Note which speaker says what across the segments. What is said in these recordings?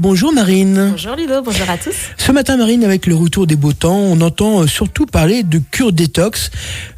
Speaker 1: Bonjour Marine.
Speaker 2: Bonjour Ludo, bonjour à tous.
Speaker 1: Ce matin Marine, avec le retour des beaux temps, on entend surtout parler de cure détox.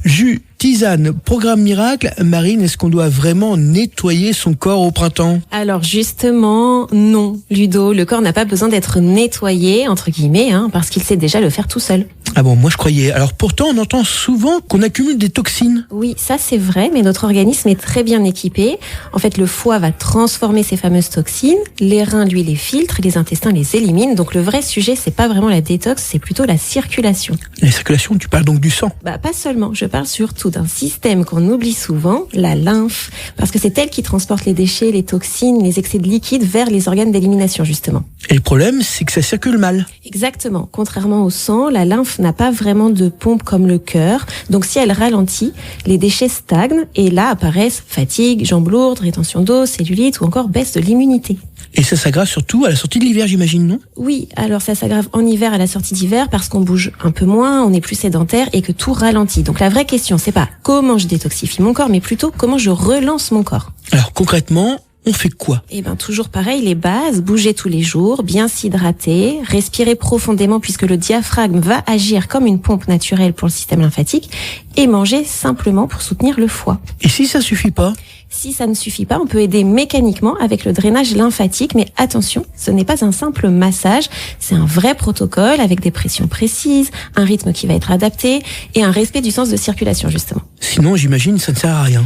Speaker 1: Jus, tisane, programme miracle. Marine, est-ce qu'on doit vraiment nettoyer son corps au printemps ?
Speaker 2: Alors justement, non Ludo, le corps n'a pas besoin d'être nettoyé, entre guillemets, parce qu'il sait déjà le faire tout seul.
Speaker 1: Ah bon, moi je croyais. Alors pourtant, on entend souvent qu'on accumule des toxines.
Speaker 2: Oui, ça c'est vrai, mais notre organisme est très bien équipé. En fait, le foie va transformer ces fameuses toxines, les reins, lui, les filtrent, les intestins les éliminent. Donc le vrai sujet, c'est pas vraiment la détox, c'est plutôt la circulation.
Speaker 1: La circulation, tu parles donc du sang ?
Speaker 2: Pas seulement, je parle surtout d'un système qu'on oublie souvent, la lymphe, parce que c'est elle qui transporte les déchets, les toxines, les excès de liquide vers les organes d'élimination, justement.
Speaker 1: Et le problème, c'est que ça circule mal.
Speaker 2: Exactement. Contrairement au sang, la lymphe n'a pas vraiment de pompe comme le cœur. Donc si elle ralentit, les déchets stagnent et là apparaissent fatigue, jambes lourdes, rétention d'eau, cellulite ou encore baisse de l'immunité.
Speaker 1: Et ça s'aggrave surtout à la sortie de l'hiver, j'imagine, non ?
Speaker 2: Oui, alors ça s'aggrave en hiver à la sortie d'hiver parce qu'on bouge un peu moins, on est plus sédentaire et que tout ralentit. Donc la vraie question, c'est pas comment je détoxifie mon corps, mais plutôt comment je relance mon corps.
Speaker 1: Alors concrètement, on fait quoi ?
Speaker 2: Toujours pareil, les bases, bouger tous les jours, bien s'hydrater, respirer profondément puisque le diaphragme va agir comme une pompe naturelle pour le système lymphatique et manger simplement pour soutenir le foie.
Speaker 1: Et si ça suffit pas ?
Speaker 2: Si ça ne suffit pas, on peut aider mécaniquement avec le drainage lymphatique, mais attention, ce n'est pas un simple massage, c'est un vrai protocole avec des pressions précises, un rythme qui va être adapté et un respect du sens de circulation justement.
Speaker 1: Sinon, j'imagine, ça ne sert à rien.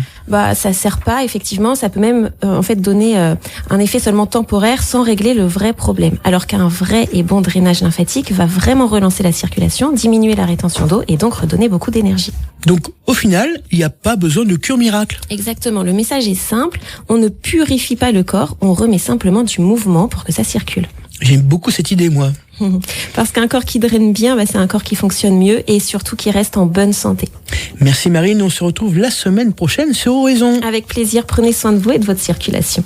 Speaker 2: Ça sert pas, effectivement, ça peut même donner un effet seulement temporaire sans régler le vrai problème. Alors qu'un vrai et bon drainage lymphatique va vraiment relancer la circulation, diminuer la rétention d'eau et donc redonner beaucoup d'énergie.
Speaker 1: Donc au final, il n'y a pas besoin de cure miracle.
Speaker 2: Exactement, le message est simple, on ne purifie pas le corps, on remet simplement du mouvement pour que ça circule.
Speaker 1: J'aime beaucoup cette idée, moi.
Speaker 2: Parce qu'un corps qui draine bien, c'est un corps qui fonctionne mieux et surtout qui reste en bonne santé.
Speaker 1: Merci Marine, on se retrouve la semaine prochaine sur Horizon.
Speaker 2: Avec plaisir, prenez soin de vous et de votre circulation.